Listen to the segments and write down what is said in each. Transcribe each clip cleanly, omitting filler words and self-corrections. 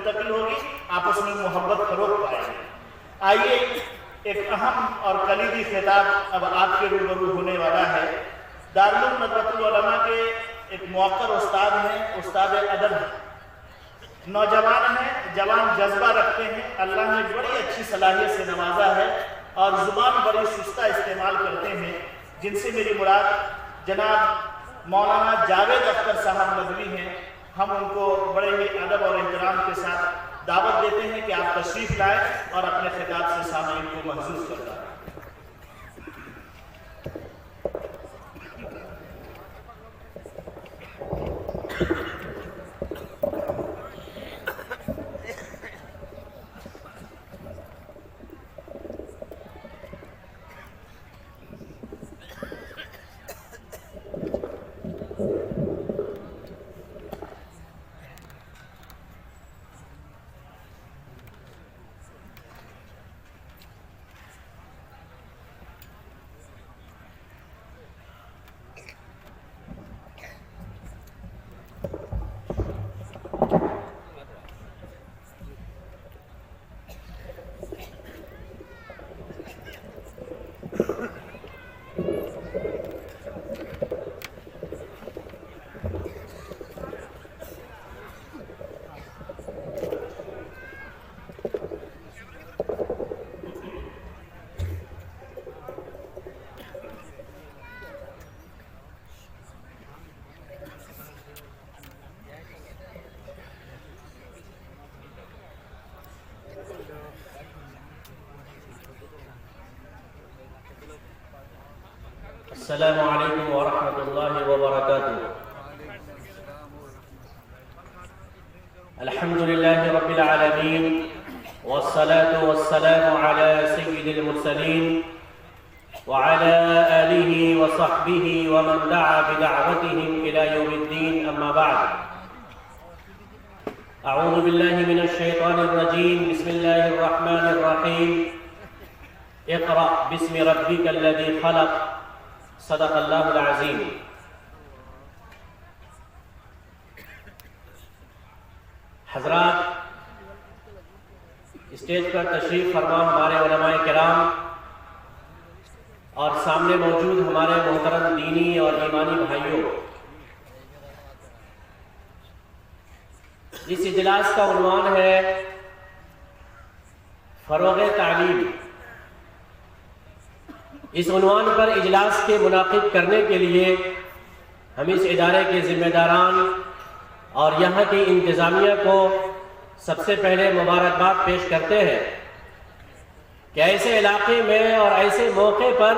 منتقل ہوگی، آپس میں محبت فروغ پائے گی۔ آئیے ایک اہم اور کلیدی خطاب اب آپ کے روبرو ہونے والا ہے۔ دارالعلوم ندوۃ العلماء کے ایک موقر استاد ہیں، استاد ادب ہیں، نوجوان ہیں، جوان جذبہ رکھتے ہیں، اللہ نے بڑی اچھی صلاحیت سے نوازا ہے اور زبان بڑی شستہ استعمال کرتے ہیں، جن سے میری مراد جناب مولانا جاوید اختر صاحب ندوی ہیں۔ ہم ان کو بڑے ہی ادب اور احترام کے ساتھ دعوت دیتے ہیں کہ آپ تشریف لائیں اور اپنے خطاب سے سامعین کو محظوظ کروائیں۔ السلام علیکم ورحمۃ اللہ وبرکاتہ۔ الحمد للہ رب العالمین والصلاة والسلام على سید المرسلین وعلى آلہ وصحبہ ومن دعا بدعوتهم إلى يوم الدین، اما بعد۔ اعوذ باللہ من الشیطان الرجیم، بسم اللہ الرحمن الرحیم۔ اقرأ باسم ربک الذی خلق، صدق اللہ العظیم۔ حضرات، اسٹیج پر تشریف فرما ہمارے علماء کرام اور سامنے موجود ہمارے محترم دینی اور ایمانی بھائیوں، اس اجلاس کا عنوان ہے فروغ تعلیم۔ اس عنوان پر اجلاس کے منعقد کرنے کے لیے ہم اس ادارے کے ذمہ داران اور یہاں کی انتظامیہ کو سب سے پہلے مبارکباد پیش کرتے ہیں کہ ایسے علاقے میں اور ایسے موقع پر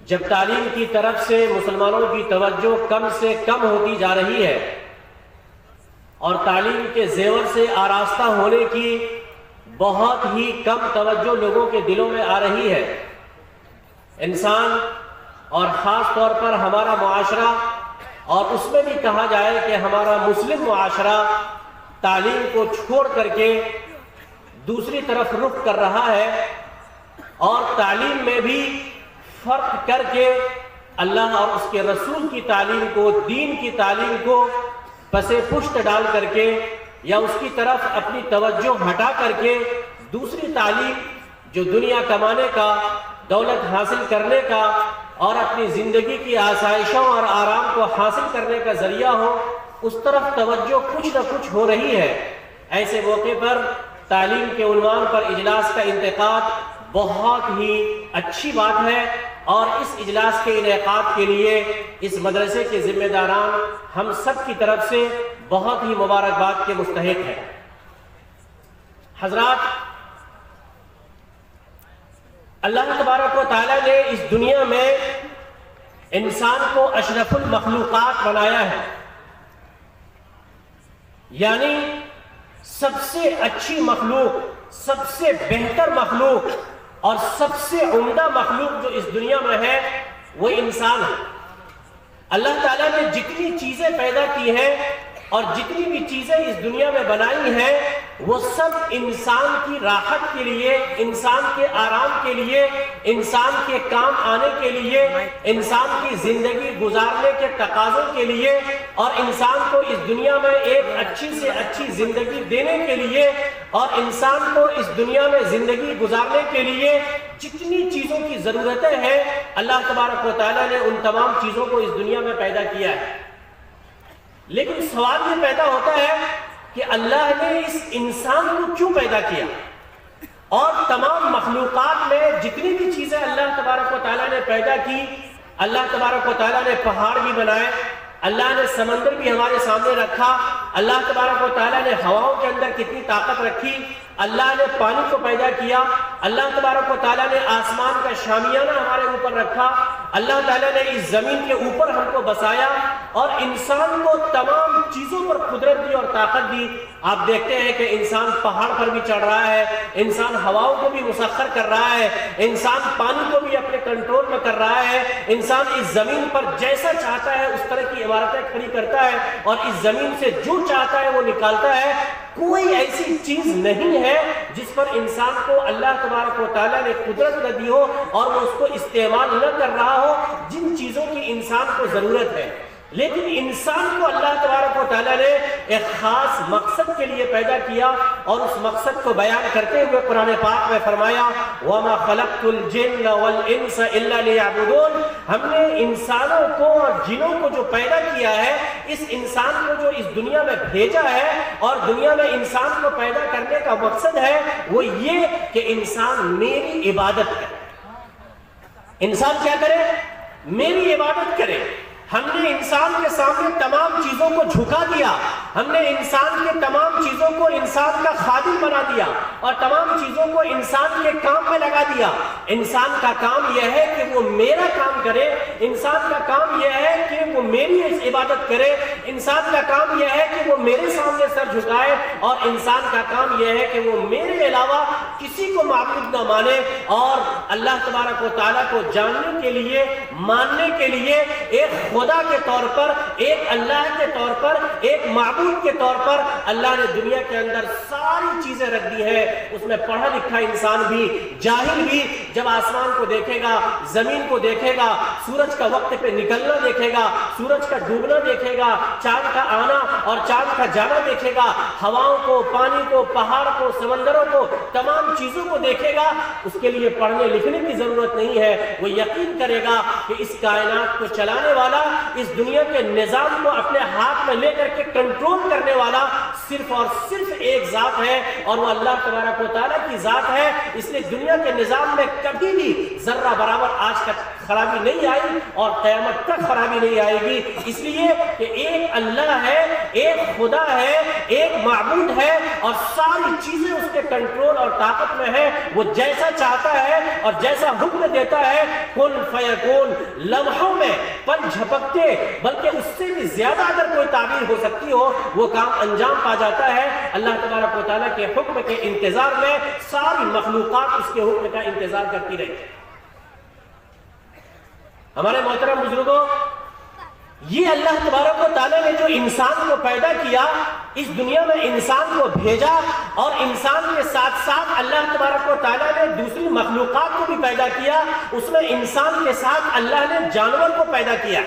جب تعلیم کی طرف سے مسلمانوں کی توجہ کم سے کم ہوتی جا رہی ہے اور تعلیم کے زیور سے آراستہ ہونے کی بہت ہی کم توجہ لوگوں کے دلوں میں آ رہی ہے، انسان اور خاص طور پر ہمارا معاشرہ، اور اس میں بھی کہا جائے کہ ہمارا مسلم معاشرہ تعلیم کو چھوڑ کر کے دوسری طرف رخ کر رہا ہے اور تعلیم میں بھی فرق کر کے اللہ اور اس کے رسول کی تعلیم کو، دین کی تعلیم کو پس پشت ڈال کر کے یا اس کی طرف اپنی توجہ ہٹا کر کے دوسری تعلیم جو دنیا کمانے کا، دولت حاصل کرنے کا اور اپنی زندگی کی آسائشوں اور آرام کو حاصل کرنے کا ذریعہ ہو، اس طرف توجہ کچھ نہ کچھ ہو رہی ہے۔ ایسے موقع پر تعلیم کے عنوان پر اجلاس کا انعقاد بہت ہی اچھی بات ہے اور اس اجلاس کے انعقاد کے لیے اس مدرسے کے ذمہ داران ہم سب کی طرف سے بہت ہی مبارکباد کے مستحق ہیں۔ حضرات، اللہ تبارک و تعالیٰ نے اس دنیا میں انسان کو اشرف المخلوقات بنایا ہے، یعنی سب سے اچھی مخلوق، سب سے بہتر مخلوق اور سب سے عمدہ مخلوق جو اس دنیا میں ہے وہ انسان ہے۔ اللہ تعالیٰ نے جتنی چیزیں پیدا کی ہیں اور جتنی بھی چیزیں اس دنیا میں بنائی ہیں، وہ سب انسان کی راحت کے لیے، انسان کے آرام کے لیے، انسان کے کام آنے کے لیے، انسان کی زندگی گزارنے کے تقاضوں کے لیے، اور انسان کو اس دنیا میں ایک اچھی سے اچھی زندگی دینے کے لیے، اور انسان کو اس دنیا میں زندگی گزارنے کے لیے جتنی چیزوں کی ضرورتیں ہیں، اللہ تبارک و تعالیٰ نے ان تمام چیزوں کو اس دنیا میں پیدا کیا ہے۔ لیکن سوال یہ پیدا ہوتا ہے کہ اللہ نے اس انسان کو کیوں پیدا کیا؟ اور تمام مخلوقات میں جتنی بھی چیزیں اللہ تبارک و تعالیٰ نے پیدا کی، اللہ تبارک و تعالیٰ نے پہاڑ بھی بنائے، اللہ نے سمندر بھی ہمارے سامنے رکھا، اللہ تبارک و تعالیٰ نے ہواؤں کے اندر کتنی طاقت رکھی، اللہ نے پانی کو پیدا کیا، اللہ تبارک و تعالیٰ نے آسمان کا شامیانہ ہمارے اوپر رکھا، اللہ تعالیٰ نے اس زمین کے اوپر ہم کو بسایا، اور انسان کو تمام چیزوں پر قدرت دی اور طاقت دی۔ آپ دیکھتے ہیں کہ انسان پہاڑ پر بھی چڑھ رہا ہے، انسان ہواؤں کو بھی مسخر کر رہا ہے، انسان پانی کو بھی اپنے کنٹرول میں کر رہا ہے، انسان اس زمین پر جیسا چاہتا ہے اس طرح کی عمارتیں کھڑی کرتا ہے، اور اس زمین سے جو چاہتا ہے وہ نکالتا ہے۔ کوئی ایسی چیز نہیں ہے جس پر انسان کو اللہ تبارک و تعالیٰ نے قدرت نہ دی ہو اور وہ اس کو استعمال نہ کر رہا ہو، جن چیزوں کی انسان کو ضرورت ہے۔ لیکن انسان کو اللہ تبارک و تعالیٰ نے ایک خاص مقصد کے لیے پیدا کیا، اور اس مقصد کو بیان کرتے ہوئے قرآن پاک میں فرمایا وَمَا خَلَقْتُ الْجِنَّ وَالْإِنسَ إِلَّا لِيَعْبُدُونَ، ہم نے انسانوں کو اور جنوں کو جو پیدا کیا ہے، اس انسان کو جو اس دنیا میں بھیجا ہے اور دنیا میں انسان کو پیدا کرنے کا مقصد ہے، وہ یہ کہ انسان میری عبادت کرے۔ انسان کیا کرے؟ میری عبادت کرے۔ ہم نے انسان کے سامنے تمام چیزوں کو جھکا دیا، ہم نے انسان کے تمام چیزوں کو انسان کا خادم بنا دیا، اور تمام چیزوں کو انسان کے کام میں لگا دیا۔ انسان کا کام یہ ہے کہ وہ میرا کام کرے، انسان کا کام یہ ہے کہ وہ میری عبادت کرے، انسان کا کام یہ ہے کہ وہ میرے سامنے سر جھکائے، اور انسان کا کام یہ ہے کہ وہ میرے علاوہ کسی کو معبود نہ مانے، اور اللہ تبارک و تعالیٰ کو جاننے کے لیے، ماننے کے لیے ایک خدا کے طور پر، ایک اللہ کے طور پر، ایک معبود کے طور پر اللہ نے دنیا کے اندر ساری چیزیں رکھ دی ہے۔ اس میں پڑھا لکھا انسان بھی، جاہل بھی، جب آسمان کو دیکھے گا، زمین کو دیکھے گا، سورج کا وقت پہ نکلنا دیکھے گا، سورج کا ڈوبنا دیکھے گا، چاند کا آنا اور چاند کا جانا دیکھے گا، ہواؤں کو، پانی کو، پہاڑ کو، سمندروں کو، تمام چیزوں کو دیکھے گا، اس کے لیے پڑھنے لکھنے کی ضرورت نہیں ہے۔ وہ یقین کرے گا کہ اس کائنات کو چلانے والا، اس دنیا کے نظام کو اپنے ہاتھ میں لے کر کے کنٹرول کرنے والا صرف اور صرف ایک ذات ہے، اور وہ اللہ تبارک و تعالیٰ کی ذات ہے۔ اس لیے دنیا کے نظام میں کبھی بھی ذرہ برابر آج تک خرابی نہیں آئی، اور قیامت تک خرابی نہیں آئے گی، اس لیے کہ ایک اللہ ہے، ایک خدا ہے، ایک معبود ہے، اور ساری چیزیں اس کے کنٹرول اور طاقت میں ہے۔ وہ جیسا چاہتا ہے اور جیسا حکم دیتا ہے، کن فیکون، لمحوں میں، پل جھپکتے، بلکہ اس سے بھی زیادہ اگر کوئی تعبیر ہو سکتی ہو، وہ کام انجام پا جاتا ہے۔ اللہ تبارک و تعالیٰ کے حکم کے انتظار میں ساری مخلوقات اس کے حکم کا انتظار کرتی رہی۔ ہمارے محترم بزرگوں، یہ اللہ تبارک و تعالیٰ نے جو انسان کو پیدا کیا، اس دنیا میں انسان کو بھیجا، اور انسان کے ساتھ ساتھ اللہ تبارک و تعالیٰ نے دوسری مخلوقات کو بھی پیدا کیا۔ اس میں انسان کے ساتھ اللہ نے جانور کو پیدا کیا۔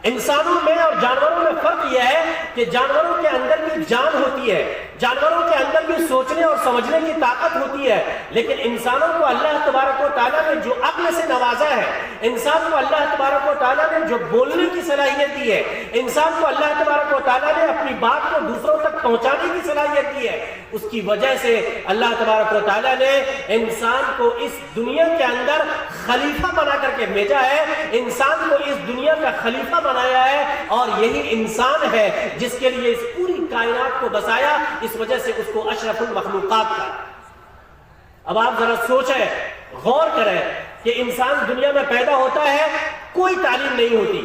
انسانوں میں اور جانوروں میں فرق یہ ہے کہ جانوروں کے اندر بھی جان ہوتی ہے، جانوروں کے اندر بھی سوچنے اور سمجھنے کی طاقت ہوتی ہے، لیکن انسانوں کو اللہ تبارک و تعالیٰ نے جو عقل سے نوازا ہے، انسان کو اللہ تبارک و تعالیٰ نے جو بولنے کی صلاحیت دی ہے، انسان کو اللہ تبارک و تعالیٰ نے اپنی بات کو دوسروں تک پہنچانے کی صلاحیت دی ہے، اس کی وجہ سے اللہ تبارک و تعالیٰ نے انسان کو اس دنیا کے اندر خلیفہ بنا کر کے بھیجا ہے، انسان کو اس دنیا کا خلیفہ بنایا ہے، اور یہی انسان ہے جس کے لیے اس پوری کائنات کو بسایا، اس وجہ سے اس کو اشرف المخلوقات کا۔ اب آپ ذرا سوچیں، غور کریں کہ انسان دنیا میں پیدا ہوتا ہے، کوئی تعلیم نہیں ہوتی،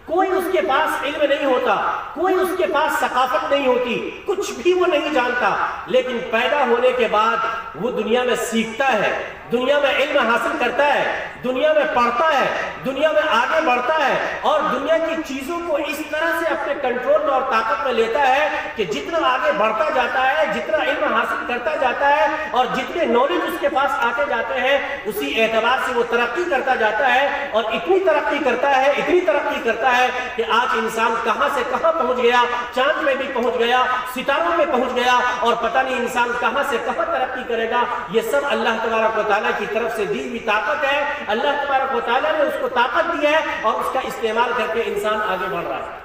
کوئی اس کے پاس علم نہیں ہوتا، کوئی اس کے پاس ثقافت نہیں ہوتی، کچھ بھی وہ نہیں جانتا، لیکن پیدا ہونے کے بعد وہ دنیا میں سیکھتا ہے، دنیا میں علم حاصل کرتا ہے، دنیا میں پڑھتا ہے، دنیا میں آگے بڑھتا ہے اور دنیا کی چیزوں کو اس طرح سے اپنے کنٹرول میں اور طاقت میں لیتا ہے کہ جتنا آگے بڑھتا جاتا ہے، جتنا علم حاصل کرتا جاتا ہے اور جتنے نالج اس کے پاس آتے جاتے ہیں، اسی اعتبار سے وہ ترقی کرتا جاتا ہے اور اتنی ترقی کرتا ہے، اتنی ترقی کرتا ہے کہ آج انسان کہاں سے کہاں پہنچ گیا، چاند میں بھی پہنچ گیا، ستاروں میں پہنچ گیا اور پتہ نہیں انسان کہاں سے کہاں ترقی کرے گا۔ یہ سب اللہ تبارک و تعالیٰ کی طرف سے دی ہوئی طاقت ہے۔ اللہ تبارک و تعالیٰ نے اس کو طاقت دی ہے اور اس کا استعمال کر کے انسان آگے بڑھ رہا ہے۔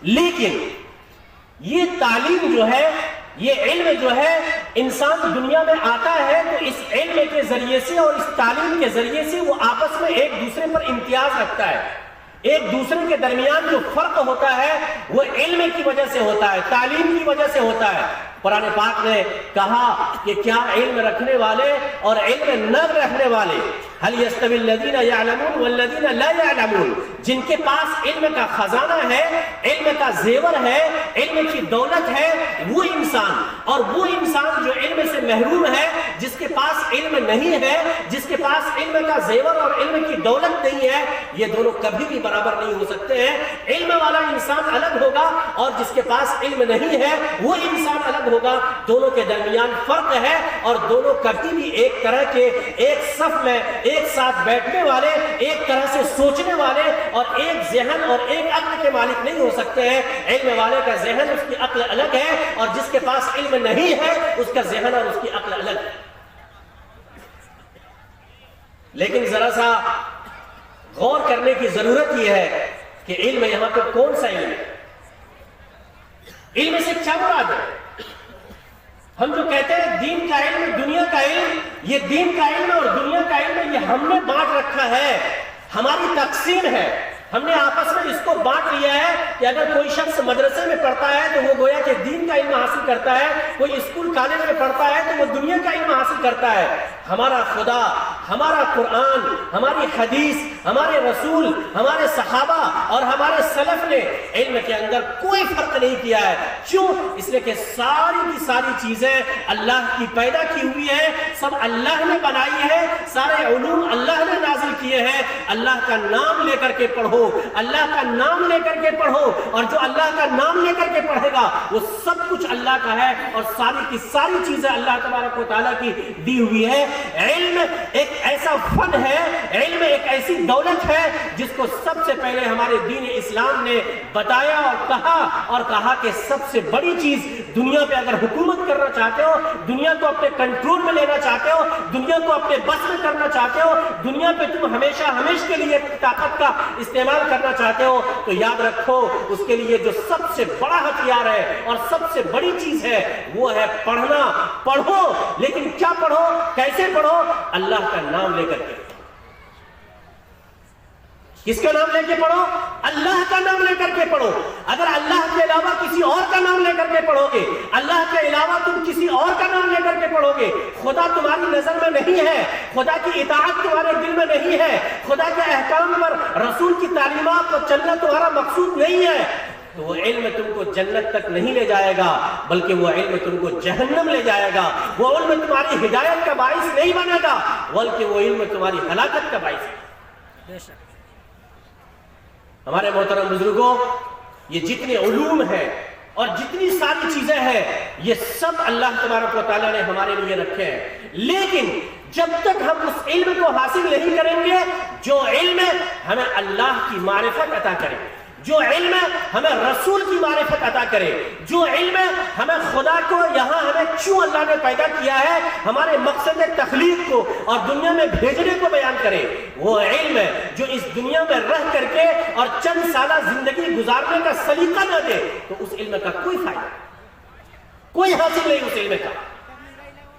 لیکن یہ تعلیم جو ہے، یہ علم جو ہے، انسان دنیا میں آتا ہے تو اس علم کے ذریعے سے اور اس تعلیم کے ذریعے سے وہ آپس میں ایک دوسرے پر امتیاز رکھتا ہے۔ ایک دوسرے کے درمیان جو فرق ہوتا ہے وہ علم کی وجہ سے ہوتا ہے، تعلیم کی وجہ سے ہوتا ہے۔ قرآن پاک نے کہا کہ کیا علم رکھنے والے اور علم نہ رکھنے والے هل يستوي الذين يعلمون والذين لا يعلمون، جن کے پاس علم کا خزانہ ہے، علم کا زیور ہے، علم کی دولت ہے، وہ انسان اور وہ انسان جو علم سے محروم ہے، جس کے پاس علم نہیں ہے، جس کے پاس علم کا زیور اور علم کی دولت نہیں ہے، یہ دونوں کبھی بھی برابر نہیں ہو سکتے ہیں۔ علم والا انسان الگ ہوگا اور جس کے پاس علم نہیں ہے وہ انسان الگ ہوگا۔ دونوں کے درمیان فرق ہے اور دونوں کبھی بھی ایک طرح کے ایک صف میں ایک ساتھ بیٹھنے والے، ایک طرح سے سوچنے والے اور ایک ذہن اور ایک عقل کے مالک نہیں ہو سکتے ہیں۔ علم والے کا ذہن، اس کی عقل الگ ہے اور جس کے پاس علم نہیں ہے اس کا ذہن اور اس کی عقل الگ ہے۔ لیکن ذرا سا غور کرنے کی ضرورت یہ ہے کہ علم یہاں پہ کون سا علم ہے؟ علم سے کیا مراد ہے؟ ہم جو کہتے ہیں دین کا علم، دنیا کا علم، یہ دین کا علم اور دنیا کا علم یہ ہم نے بانٹ رکھا ہے، ہماری تقسیم ہے۔ ہم نے آپس میں اس کو بانٹ لیا ہے کہ اگر کوئی شخص مدرسے میں پڑھتا ہے تو وہ گویا کہ دین کا علم حاصل کرتا ہے، کوئی اسکول کالج میں پڑھتا ہے تو وہ دنیا کا علم حاصل کرتا ہے۔ ہمارا خدا، ہمارا قرآن، ہماری حدیث، ہمارے رسول، ہمارے صحابہ اور ہمارے سلف نے علم کے اندر کوئی فرق نہیں کیا ہے۔ کیوں؟ اس لیے کہ ساری کی ساری چیزیں اللہ کی پیدا کی ہوئی ہیں، سب اللہ نے بنائی ہے، سارے علوم اللہ نے نازل کیے ہیں۔ اللہ کا نام لے کر کے پڑھو، اللہ کا نام لے کر کے پڑھو اور جو اللہ کا نام لے کر کے پڑھے گا وہ سب کچھ اللہ کا ہے اور ساری کی ساری چیزیں اللہ تبارک و تعالیٰ کی دی ہوئی ہے۔ علم ایک ایسا فن ہے، علم ایک ایسی دولت ہے جس کو سب سے پہلے ہمارے دین اسلام نے بتایا اور کہا کہ سب سے بڑی چیز دنیا پہ اگر حکومت کرنا چاہتے ہو، دنیا کو اپنے کنٹرول میں لینا چاہتے ہو، دنیا کو اپنے بس میں کرنا چاہتے ہو، دنیا پہ تم ہمیشہ کے لیے طاقت کا استعمال کرنا چاہتے ہو تو یاد رکھو اس کے لیے جو سب سے بڑا ہتھیار ہے اور سب سے بڑی چیز ہے وہ ہے پڑھنا۔ پڑھو، لیکن کیا پڑھو، کیسے پڑھو؟ اللہ کا نام لے کر کے۔ کس کا نام لے کے پڑھو؟ اللہ کا نام لے کر کے پڑھو۔ اگر اللہ کے علاوہ کسی اور کا نام لے کر کے پڑھو گے، اللہ کے علاوہ تم کسی اور کا نام لے کر کے پڑھو گے، خدا تمہاری نظر میں نہیں ہے، خدا کی اطاعت تمہارے دل میں نہیں ہے، خدا کے احکام پر، رسول کی تعلیمات پر چلنا تمہارا مقصود نہیں ہے، تو وہ علم تم کو جنت تک نہیں لے جائے گا بلکہ وہ علم تم کو جہنم لے جائے گا۔ وہ علم تمہاری ہدایت کا باعث نہیں بنے گا بلکہ وہ علم تمہاری ہلاکت کا باعث ہے۔ ہمارے محترم بزرگوں، یہ جتنے علوم ہیں اور جتنی ساری چیزیں ہیں یہ سب اللہ تبارک و تعالیٰ نے ہمارے لیے رکھے ہیں، لیکن جب تک ہم اس علم کو حاصل نہیں کریں گے جو علم ہمیں اللہ کی معرفت عطا کرے، جو علم ہمیں رسول کی معرفت عطا کرے، جو علم ہمیں خدا کو یہاں ہمیں کیوں اللہ نے پیدا کیا ہے، ہمارے مقصد تخلیق کو اور دنیا میں بھیجنے کو بیان کرے، وہ علم جو اس دنیا میں رہ کر کے اور چند سالہ زندگی گزارنے کا سلیقہ نہ دے تو اس علم کا کوئی فائدہ، کوئی حاصل نہیں اس علم کا۔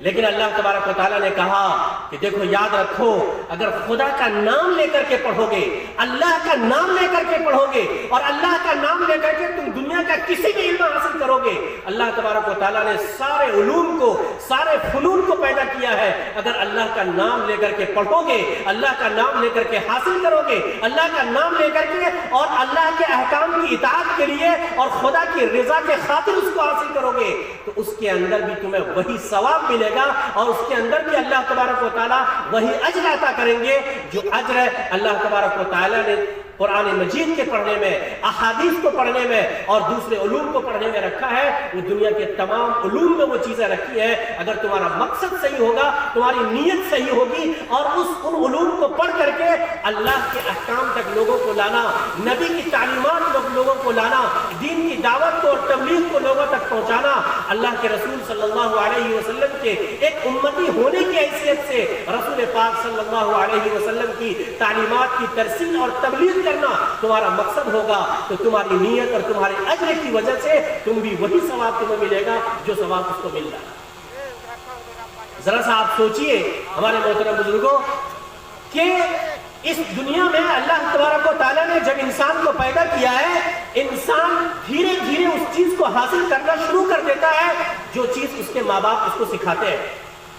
لیکن اللہ تبارک و تعالیٰ نے کہا کہ دیکھو یاد رکھو، اگر خدا کا نام لے کر کے پڑھو گے، اللہ کا نام لے کر کے پڑھو گے اور اللہ کا نام لے کر کے تم دنیا کا کسی بھی علم حاصل کرو گے، اللہ تبارک و تعالیٰ نے سارے علوم کو، سارے فنون کو پیدا کیا ہے۔ اگر اللہ کا نام لے کر کے پڑھو گے، اللہ کا نام لے کر کے حاصل کرو گے، اللہ کا نام لے کر کے اور اللہ کے احکام کی اطاعت کے لیے اور خدا کی رضا کے خاطر اس کو حاصل کرو گے تو اس کے اندر بھی تمہیں وہی ثواب ملے گا اور اس کے اندر بھی اللہ تبارک و تعالیٰ وہی اجر عطا کریں گے جو اجر اللہ تبارک و تعالیٰ نے قرآن مجید کے پڑھنے میں، احادیث کو پڑھنے میں اور دوسرے علوم کو پڑھنے میں رکھا ہے، وہ دنیا کے تمام علوم میں وہ چیزیں رکھی ہیں۔ اگر تمہارا مقصد صحیح ہوگا، تمہاری نیت صحیح ہوگی اور ان علوم کو پڑھ کر کے اللہ کے احکام تک لوگوں کو لانا، نبی کی تعلیمات لوگوں کو لانا، دین کی دعوت کو اور تبلیغ کو لوگوں تک پہنچانا، اللہ کے رسول صلی اللہ علیہ وسلم کے ایک امتی ہونے کی حیثیت سے رسول پاک صلی اللہ علیہ وسلم کی تعلیمات کی ترسیل اور تبلیغ کرنا تمہارا مقصد ہوگا تو تمہاری نیت اور تمہارے اجر کی وجہ سے تم بھی وہی ثواب تمہیں ملے گا جو ثواب اس کو مل رہا ہے۔ ذرا سا آپ سوچئے ہمارے محترم بزرگوں کہ اس دنیا میں اللہ تبارک و تعالیٰ نے جب انسان کو پیدا کیا ہے، انسان دھیرے دھیرے اس چیز کو حاصل کرنا شروع کر دیتا ہے جو چیز اس کے ماں باپ اس کو سکھاتے ہیں،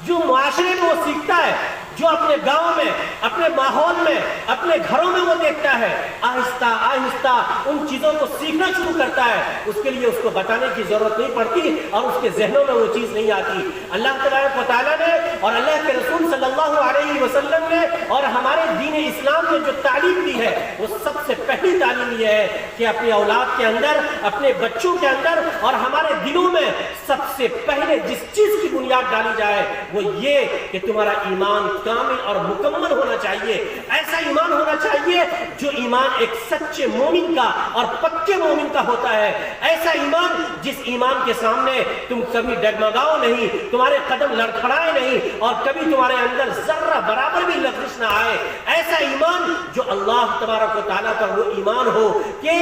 جو معاشرے میں وہ سیکھتا ہے، جو اپنے گاؤں میں، اپنے ماحول میں، اپنے گھروں میں وہ دیکھتا ہے، آہستہ آہستہ ان چیزوں کو سیکھنا شروع کرتا ہے۔ اس کے لیے اس کو بتانے کی ضرورت نہیں پڑتی اور اس کے ذہنوں میں وہ چیز نہیں آتی۔ اللہ تبارک و تعالیٰ نے اور اللہ کے رسول صلی اللہ علیہ وسلم نے اور ہمارے دین اسلام نے جو تعلیم دی ہے وہ سب سے پہلی تعلیم یہ ہے کہ اپنی اولاد کے اندر، اپنے بچوں کے اندر اور ہمارے دلوں میں سب سے پہلے جس چیز کی بنیاد ڈالی جائے وہ یہ کہ تمہارا ایمان کامل اور مکمل ہونا چاہیے۔ ایسا ایمان ہونا چاہیے جو ایمان ایک سچے مومن کا اور پکے مومن کا ہوتا ہے، ایسا ایمان جس ایمان کے سامنے تم کبھی ڈگمگاؤ نہیں، تمہارے قدم لڑکھڑائے نہیں اور کبھی تمہارے اندر ذرہ برابر بھی لغزش نہ آئے، ایسا ایمان جو اللہ تبارک و تعالیٰ کا وہ ایمان ہو کہ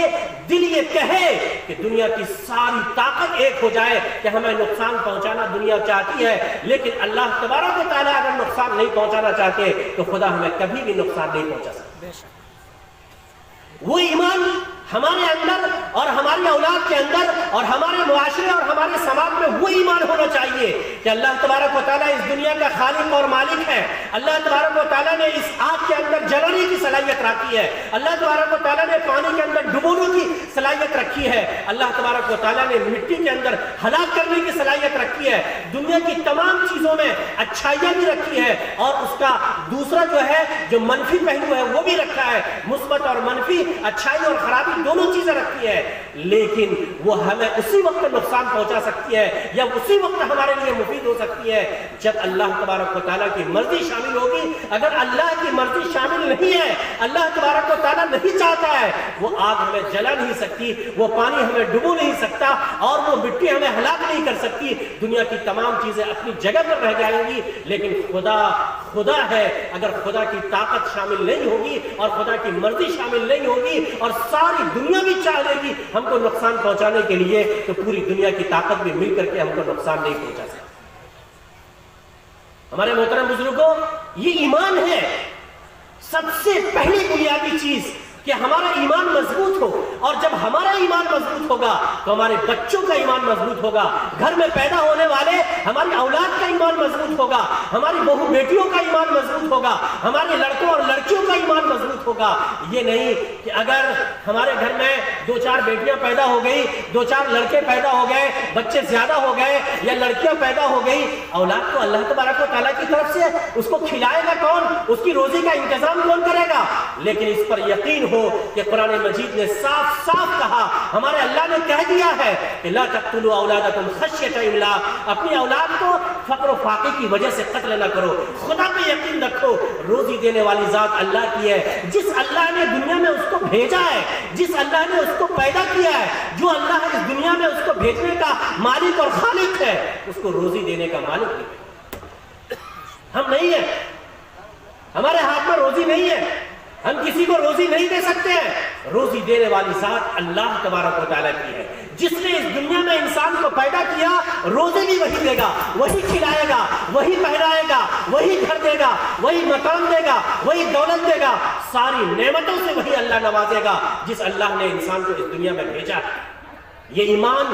دل یہ کہے کہ دنیا کی ساری طاقت ایک ہو جائے کہ ہمیں نقصان پہنچانا دنیا چاہتی ہے، لیکن اللہ تبارک و تعالیٰ اگر نقصان نہیں پہنچانا چاہتے تو خدا ہمیں کبھی بھی نقصان نہیں پہنچا سکتا۔ وہ ایمان ہمارے اندر اور ہماری اولاد کے اندر اور ہمارے معاشرے اور ہمارے سماج میں وہ ایمان ہونا چاہیے کہ اللہ تبارک و تعالیٰ اس دنیا کا خالق اور مالک ہے، اللہ تبارک و تعالیٰ نے اس آگ کے اندر جلانے کی صلاحیت رکھی ہے، اللہ تبارک و تعالیٰ نے پانی کے اندر ڈبونے کی صلاحیت رکھی ہے، اللہ تبارک و تعالیٰ نے مٹی کے اندر ہلاک کرنے کی صلاحیت رکھی ہے، دنیا کی تمام چیزوں میں اچھائیاں بھی رکھی ہے اور اس کا دوسرا جو منفی پہلو ہے وہ بھی رکھا ہے، مثبت اور منفی، اچھائی اور خرابی دونوں چیزیں رکھی ہے، لیکن وہ ہمیں اسی وقت نقصان پہنچا سکتی ہے یا اسی وقت ہمارے لیے مفید ہو سکتی ہے جب اللہ تبارک و تعالیٰ کی مرضی شامل ہوگی۔ اگر اللہ کی مرضی شامل نہیں ہے، اللہ تبارک و تعالیٰ نہیں چاہتا ہے، وہ آگ ہمیں جلا نہیں سکتی، وہ پانی ہمیں ڈبو نہیں سکتا اور وہ مٹی ہمیں ہلاک نہیں کر سکتی، دنیا کی تمام چیزیں اپنی جگہ پر رہ جائیں گی، لیکن خدا ہے۔ اگر خدا کی طاقت شامل نہیں ہوگی اور خدا کی مرضی شامل نہیں ہوگی اور ساری دنیا بھی چاہ لے گی ہم کو نقصان پہنچانے کے لیے تو پوری دنیا کی طاقت بھی مل کر کے ہم کو نقصان نہیں پہنچا سکتی۔ ہمارے محترم بزرگوں، یہ ایمان ہے سب سے پہلی بنیادی چیز کہ ہمارا ایمان مضبوط ہو، اور جب ہمارا ایمان مضبوط ہوگا تو ہمارے بچوں کا ایمان مضبوط ہوگا، گھر میں پیدا ہونے والے ہماری اولاد کا ایمان مضبوط ہوگا، ہماری بہو بیٹیوں کا ایمان مضبوط ہوگا، ہمارے لڑکوں اور لڑکیوں کا ایمان مضبوط ہوگا۔ یہ نہیں کہ اگر ہمارے گھر میں 2-4 بیٹیاں پیدا ہو گئی، 2-4 لڑکے پیدا ہو گئے، بچے زیادہ ہو گئے یا لڑکیاں پیدا ہو گئی، اولاد کو اللہ تبارک و تعالیٰ کی طرف سے اس کو کھلائے گا کون؟ اس کی روزی کا انتظام کون کرے گا؟ لیکن اس پر یقین ہو کہ قرآن مجید نے صاف صاف کہا، ہمارے اللہ نے کہہ دیا ہے کہ لا تقتلوا اولادکم خشیۃ املاق، اپنی اولاد کو فقر و فاقے کی وجہ سے قتل نہ کرو، خدا پہ یقین رکھو، روزی دینے والی ذات اللہ کی ہے، جس اللہ نے دنیا میں اس کو بھیجا ہے، جس اللہ نے اس کو پیدا کیا ہے، جو اللہ اس دنیا میں اس کو بھیجنے کا مالک اور خالق ہے، اس کو روزی دینے کا مالک نہیں۔ ہم نہیں ہیں، ہمارے ہاتھ میں روزی نہیں ہے، ہم کسی کو روزی نہیں دے سکتے ہیں، روزی دینے والی ذات اللہ تبارک و تعالیٰ کی ہے، جس نے اس دنیا میں انسان کو پیدا کیا، روزی بھی وہی دے گا، وہی کھلائے گا، وہی پہنائے گا، وہی گھر دے گا، وہی مکان دے گا، وہی دولت دے گا، ساری نعمتوں سے وہی اللہ نوازے گا جس اللہ نے انسان کو اس دنیا میں بھیجا۔ یہ ایمان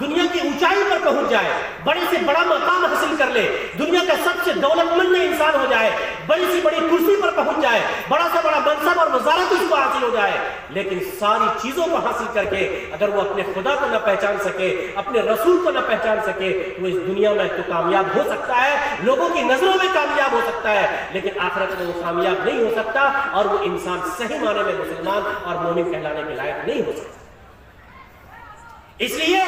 دنیا کی اونچائی پر پہنچ جائے، بڑے سے بڑا مقام حاصل کر لے، دنیا کا سب سے دولت مند انسان ہو جائے، بڑی سے بڑی کرسی پر پہنچ جائے، بڑا سے بڑا منصب اور وزارت اس کو حاصل ہو جائے، لیکن ساری چیزوں کو حاصل کر کے اگر وہ اپنے خدا کو نہ پہچان سکے، اپنے رسول کو نہ پہچان سکے، تو وہ اس دنیا میں تو کامیاب ہو سکتا ہے، لوگوں کی نظروں میں کامیاب ہو سکتا ہے، لیکن آخرت میں وہ کامیاب نہیں ہو سکتا، اور وہ انسان صحیح معنی میں مسلمان اور مومن کہلانے کے لائق نہیں ہو سکتا۔ اس لیے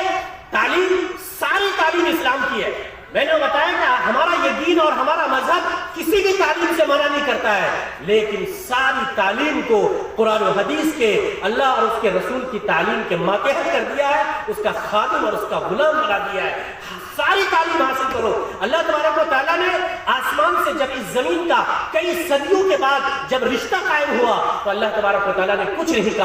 تعلیم، ساری تعلیم اسلام کی ہے۔ میں نے بتایا کہ ہمارا یہ دین اور ہمارا مذہب کسی بھی تعلیم سے منع نہیں کرتا ہے، لیکن ساری تعلیم کو قرآن و حدیث کے، اللہ اور اس کے رسول کی تعلیم کے ماتحت کر دیا ہے، اس کا خادم اور اس کا غلام بنا دیا ہے۔ ساری تعلیم حاصل کرو۔ اللہ تبارک و تعالیٰ نے آسمان سے جب اس زمین کا کئی صدیوں کے بعد جب رشتہ قائم ہوا تو اللہ تبارک و تعالیٰ نے کچھ نہیں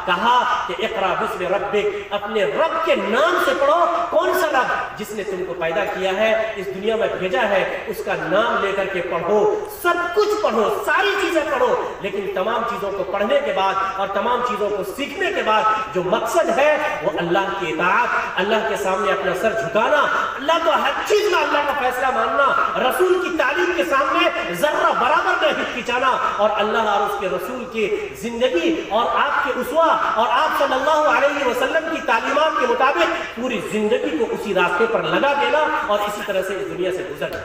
کہا کہ اقرا بسم ربک، اپنے رب کے نام سے پڑھو۔ کون سا رب؟ جس نے تم کو پیدا کیا ہے، اس دنیا میں بھیجا ہے، اس کا نام لے کر کے پڑھو، سب کچھ پڑھو، ساری چیزیں پڑھو، لیکن تمام چیزوں کو پڑھنے کے بعد اور تمام چیزوں کو سیکھنے کے بعد جو مقصد ہے وہ اللہ کی اطاعت، اللہ کے سامنے اپنا سر جھکانا، اللہ کو ہر چیز میں اللہ کا فیصلہ ماننا، رسول کی تعلیم کے سامنے ذرہ برابر نہ ہچکچانا، اور اللہ اور اس کے رسول کی زندگی اور آپ کے اسوہ اور آپ صلی اللہ علیہ وسلم کی تعلیمات کے مطابق پوری زندگی کو اسی راستے پر لگا دینا اور اسی طرح سے اس دنیا سے گزرنا۔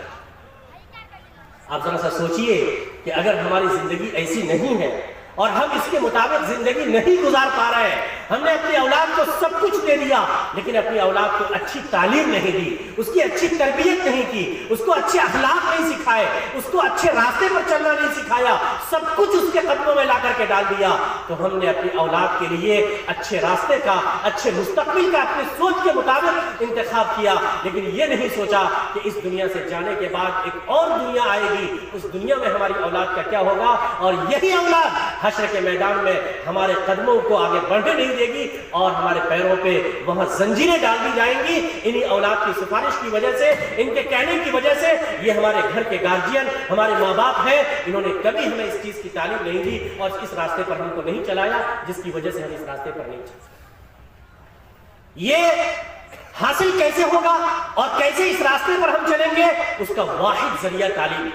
آپ ذرا سا سوچئے کہ اگر ہماری زندگی ایسی نہیں ہے اور ہم اس کے مطابق زندگی نہیں گزار پا رہے ہیں، ہم نے اپنی اولاد کو سب کچھ دے دیا لیکن اپنی اولاد کو اچھی تعلیم نہیں دی، اس کی اچھی تربیت نہیں کی، اس کو اچھے اخلاق نہیں سکھائے، اس کو اچھے راستے پر چلنا نہیں سکھایا، سب کچھ اس کے قدموں میں لا کر کے ڈال دیا، تو ہم نے اپنی اولاد کے لیے اچھے راستے کا، اچھے مستقبل کا اپنے سوچ کے مطابق انتخاب کیا، لیکن یہ نہیں سوچا کہ اس دنیا سے جانے کے بعد ایک اور دنیا آئے گی، اس دنیا میں ہماری اولاد کا کیا ہوگا، اور یہی اولاد حشر کے میدان میں ہمارے قدموں کو آگے بڑھنے نہیں دے گی اور ہمارے پیروں پہ وہاں زنجیریں ڈال دی جائیں گی۔ انہی اولاد کی سفارش کی وجہ سے، ان کے کہنے کی وجہ سے، یہ ہمارے گھر کے گارجین، ہمارے ماں باپ ہیں، انہوں نے کبھی ہمیں اس چیز کی تعلیم نہیں دی اور اس راستے پر ہم کو نہیں چلایا، جس کی وجہ سے ہم اس راستے پر نہیں چل۔ یہ حاصل کیسے ہوگا اور کیسے اس راستے پر ہم چلیں گے؟ اس کا واحد ذریعہ تعلیم۔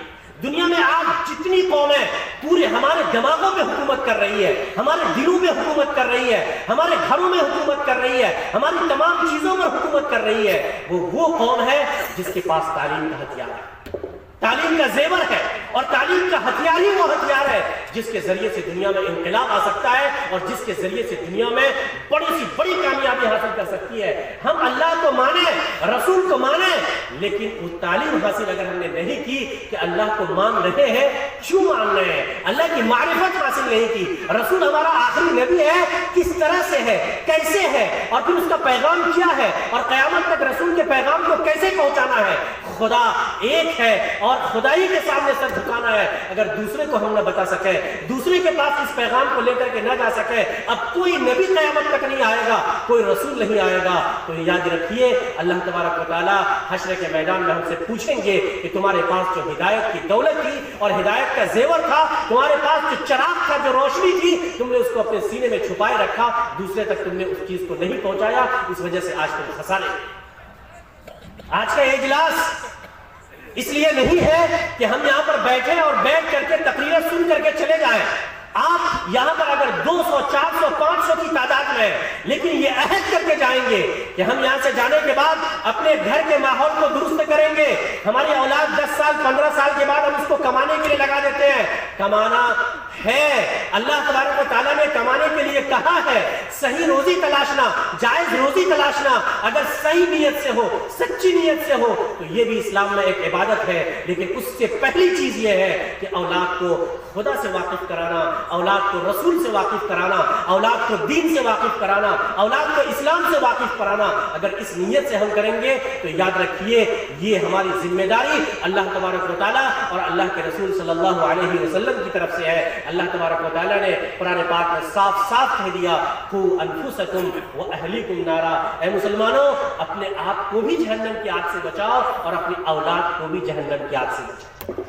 دنیا میں آج جتنی قومیں پورے ہمارے دماغوں میں حکومت کر رہی ہے، ہمارے دلوں میں حکومت کر رہی ہے، ہمارے گھروں میں حکومت کر رہی ہے، ہماری تمام چیزوں پر حکومت کر رہی ہے، وہ قوم ہے جس کے پاس تعلیم کا ہتھیار ہے، تعلیم کا زیور ہے، اور تعلیم کا ہتھیار ہی وہ ہتھیار ہے جس کے ذریعے سے دنیا میں انقلاب آ سکتا ہے اور جس کے ذریعے سے دنیا میں بڑی سی بڑی کامیابی حاصل کر سکتی ہے۔ ہم اللہ کو مانیں، رسول کو مانیں، لیکن وہ تعلیم حاصل اگر ہم نے نہیں کی کہ اللہ کو مان رہے ہیں، کیوں مان رہے ہیں، اللہ کی معرفت حاصل نہیں کی، رسول ہمارا آخری نبی ہے، کس طرح سے ہے، کیسے ہے، اور پھر اس کا پیغام کیا ہے، اور قیامت تک رسول کے پیغام کو کیسے پہنچانا ہے۔ خدا ایک ہے اور خدائی کے سامنے سر جھکانا ہے۔ اگر دوسرے کو ہم نہ بتا سکے، دوسرے کے پاس اس پیغام کو لے کر کے نہ جا سکے، اب کوئی نبی قیامت تک نہیں آئے گا، کوئی رسول نہیں آئے گا، تو یاد رکھیے اللہ تبارک و تعالیٰ حشر کے میدان میں ہم سے پوچھیں گے کہ تمہارے پاس جو ہدایت کی دولت تھی اور ہدایت کا زیور تھا، تمہارے پاس جو چراغ تھا، جو روشنی تھی، تم نے اس کو اپنے سینے میں چھپائے رکھا، دوسرے تک تم نے اس چیز کو نہیں پہنچایا، اس وجہ سے آج تم خسارے۔ آج کا اجلاس اس لیے نہیں ہے کہ ہم یہاں پر بیٹھے اور بیٹھ کر کے تقریر سن کر کے چلے جائیں۔ آپ یہاں پر اگر 200 400 500 کی تعداد میں ہیں، لیکن یہ عہد کر کے جائیں گے کہ ہم یہاں سے جانے کے بعد اپنے گھر کے ماحول کو درست کریں گے، ہماری اولاد 10 سال 15 سال کے بعد ہم اس کو کمانے کے لیے لگا دیتے ہیں۔ کمانا ہے، اللہ تبارک و تعالیٰ نے کمانے کے لیے کہا ہے، صحیح روزی تلاشنا، جائز روزی تلاشنا، اگر صحیح نیت سے ہو، سچی نیت سے ہو تو یہ بھی اسلام میں ایک عبادت ہے، لیکن اس سے پہلی چیز یہ ہے کہ اولاد کو خدا سے واقف کرانا، اولاد کو رسول سے واقف کرانا، اولاد کو دین سے واقف کرانا، اولاد کو اسلام سے واقف کرانا۔ اگر اس نیت سے ہم کریں گے تو یاد رکھیے یہ ہماری ذمہ داری اللہ تبارک و تعالیٰ اور اللہ کے رسول صلی اللہ علیہ وسلم کی طرف سے ہے۔ اللہ تبارک و تعالیٰ نے قرآن پاک میں صاف صاف کہہ دیا، قوا انفسکم واہلیکم نارا، اے مسلمانوں اپنے آپ کو بھی جہنم کی آگ سے بچاؤ اور اپنی اولاد کو بھی جہنم کی آگ سے بچاؤ۔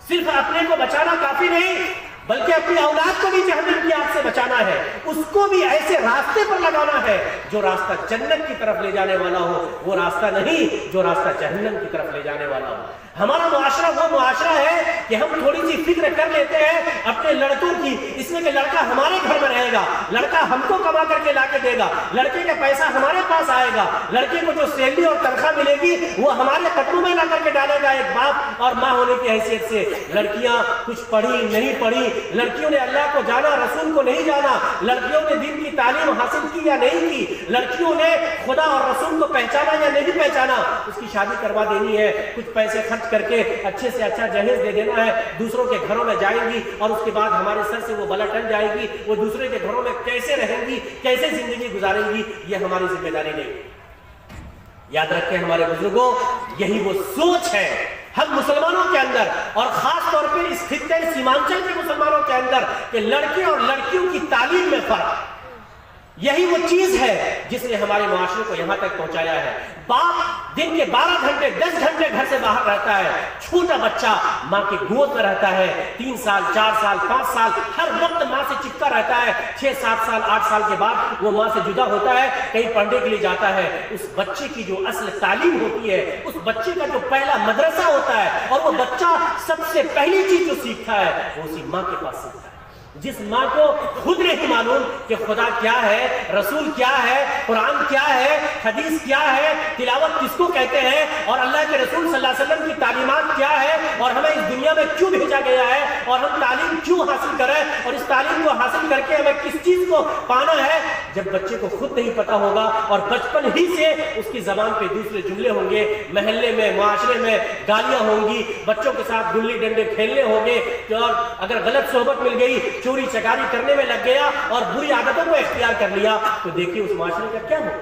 صرف اپنے کو بچانا کافی نہیں، بلکہ اپنی اولاد کو بھی جہنم کی آگ سے بچانا ہے، اس کو بھی ایسے راستے پر لگانا ہے جو راستہ جنت کی طرف لے جانے والا ہو، وہ راستہ نہیں جو راستہ جہنم کی طرف لے جانے والا ہو۔ ہمارا معاشرہ وہ معاشرہ ہے کہ ہم تھوڑی سی فکر کر لیتے ہیں اپنے لڑکوں کی، اس میں کہ لڑکا ہمارے گھر میں رہے گا، لڑکا ہم کو کما کر کے لا کے دے گا، لڑکے کا پیسہ ہمارے پاس آئے گا، لڑکے کو جو سیلری اور تنخواہ ملے گی وہ ہمارے قدموں میں لا کر کے ڈالے گا ایک باپ اور ماں ہونے کی حیثیت سے۔ لڑکیاں کچھ پڑھی نہیں پڑھی، لڑکیوں نے اللہ کو جانا رسول کو نہیں جانا، لڑکیوں نے دین کی تعلیم حاصل کی یا نہیں کی، لڑکیوں نے خدا اور رسول کو پہچانا یا نہیں پہچانا، اس کی شادی کروا دینی ہے، کچھ پیسے خرچ کر کے اچھے سے اچھا جہیز دے دینا ہے، دوسروں کے گھروں میں جائیں گی اور اس کے بعد ہمارے سر سے وہ بلا ٹل جائے گی، وہ دوسرے کے گھروں میں کیسے رہیں گی، کیسے زندگی گزاریں گی، یہ ہماری ذمہ داری نہیں۔ یاد رکھیں ہمارے بزرگوں، یہی وہ سوچ ہے ہم مسلمانوں کے اندر اور خاص طور پہ اس خطے سیمانچل کے مسلمانوں کے اندر کہ لڑکے اور لڑکیوں کی تعلیم میں فرق، یہی وہ چیز ہے جس نے ہمارے معاشرے کو یہاں تک پہنچایا ہے۔ باپ دن کے 12 گھنٹے 10 گھنٹے گھر سے باہر رہتا ہے، چھوٹا بچہ ماں کی گود میں رہتا ہے، 3 سال 4 سال 5 سال ہر وقت ماں سے چپکا رہتا ہے، 6 7 سال 8 سال کے بعد وہ ماں سے جدا ہوتا ہے، کہیں پڑھنے کے لیے جاتا ہے۔ اس بچے کی جو اصل تعلیم ہوتی ہے، اس بچے کا جو پہلا مدرسہ ہوتا ہے اور وہ بچہ سب سے پہلی چیز جو سیکھتا ہے وہ اسی ماں کے پاس سیکھتا ہے، جس ماں کو خود نہیں معلوم کہ خدا کیا ہے، رسول کیا ہے، قرآن کیا ہے، حدیث کیا ہے، تلاوت کس کو کہتے ہیں، اور اللہ کے رسول صلی اللہ علیہ وسلم کی تعلیمات کیا ہے، اور ہمیں اس دنیا میں کیوں بھیجا گیا ہے، اور ہم تعلیم کیوں حاصل کریں، اور اس تعلیم کو حاصل کر کے ہمیں کس چیز کو پانا ہے۔ جب بچے کو خود نہیں پتا ہوگا اور بچپن ہی سے اس کی زبان پہ دوسرے جملے ہوں گے، محلے میں معاشرے میں گالیاں ہوں گی، بچوں کے ساتھ گلی ڈنڈے کھیلنے ہوں گے، اور اگر غلط صحبت مل گئی، چوری چکاری کرنے میں لگ گیا اور بری عادتوں کو اختیار کر لیا، تو دیکھیے اس معاشرے کا کیا ہو۔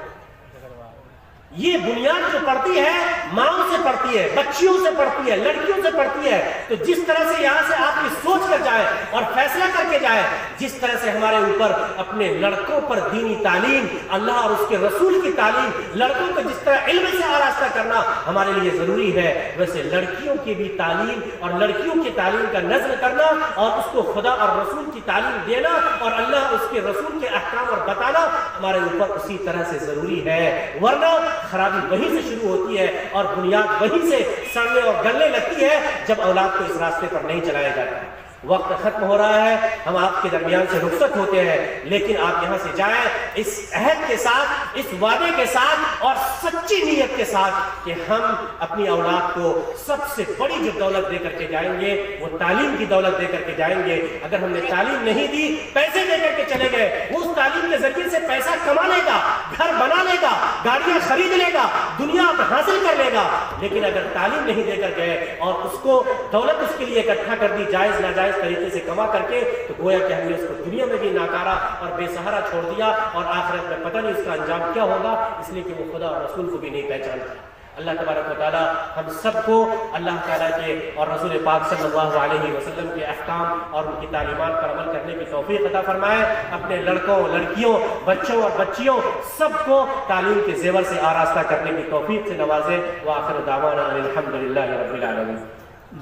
یہ بنیاد جو پڑتی ہے ماں سے پڑتی ہے، بچیوں سے پڑتی ہے، لڑکیوں سے پڑتی ہے۔ تو جس طرح سے یہاں سے آپ کی سوچ کر جائے اور فیصلہ کر کے جائے، جس طرح سے ہمارے اوپر اپنے لڑکوں پر دینی تعلیم، اللہ اور اس کے رسول کی تعلیم، لڑکوں کو جس طرح علم سے آراستہ کرنا ہمارے لیے ضروری ہے، ویسے لڑکیوں کی بھی تعلیم اور لڑکیوں کی تعلیم کا نظم کرنا اور اس کو خدا اور رسول کی تعلیم دینا اور اللہ اس کے رسول کے احکام اور بتانا ہمارے اوپر اسی طرح سے ضروری ہے، ورنہ خرابی وہیں سے شروع ہوتی ہے اور بنیاد وہیں سے سڑنے اور گلنے لگتی ہے جب اولاد کو اس راستے پر نہیں چلایا جاتا ہے۔ وقت ختم ہو رہا ہے، ہم آپ کے درمیان سے رخصت ہوتے ہیں، لیکن آپ یہاں سے جائیں اس عہد کے ساتھ، اس وعدے کے ساتھ اور سچی نیت کے ساتھ کہ ہم اپنی اولاد کو سب سے بڑی جو دولت دے کر کے جائیں گے وہ تعلیم کی دولت دے کر کے جائیں گے۔ اگر ہم نے تعلیم نہیں دی، پیسے دے کر کے چلے گئے، وہ اس تعلیم کے ذریعے سے پیسہ کما لے گا، گھر بنا لے گا، گاڑیاں خرید لے گا، دنیا حاصل کر لے گا، لیکن اگر تعلیم نہیں دے کر گئے اور اس کو دولت اس کے لیے اکٹھا کر دی جائز ناجائز طریقے سے کما کر کے، تو گویا کہ ہم نے اس کو دنیا میں بھی ناکارہ اور بے سہارا چھوڑ دیا اور آخرت میں پتہ نہیں اس کا انجام کیا ہوگا، اس لیے کہ وہ خدا اور رسول کو بھی نہیں پہچانتا۔ اللہ تبارک و تعالی ہم سب کو اللہ تعالیٰ کے اور رسول پاک صلی اللہ علیہ وسلم کے احکام اور ان کی تعلیمات پر عمل کرنے کی توفیق عطا فرمائے، اپنے لڑکوں، لڑکیوں، بچوں اور بچیوں سب کو تعلیم کے زیور سے آراستہ کرنے کی توفیق سے نوازے۔ وآخر دعوانا الحمدللہ رب العالمین۔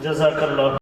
جزاک اللہ۔